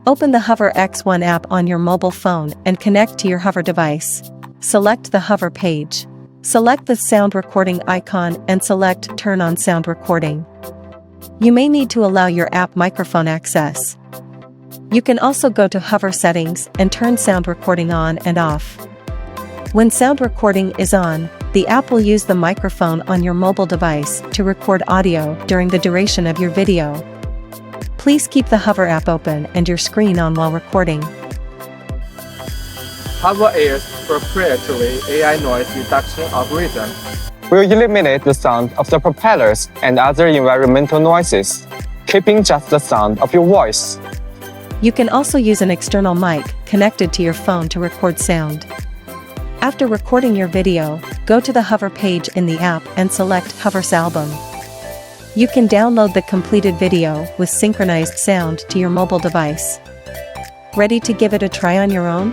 Open the HOVERAir X1 app on your mobile phone and connect to your Hover device. Select the Hover page. Select the sound recording icon and select Turn on sound recording. You may need to allow your app microphone access. You can also go to Hover settings and turn sound recording on and off. When sound recording is on, the app will use the microphone on your mobile device to record audio during the duration of your video. Please keep the Hover app open and your screen on while recording. HOVERair's proprietary AI noise reduction algorithm will eliminate the sound of the propellers and other environmental noises, keeping just the sound of your voice. You can also use an external mic connected to your phone to record sound. After recording your video, go to the Hover page in the app and select HOVER's album. You can download the completed video with synchronized sound to your mobile device. Ready to give it a try on your own?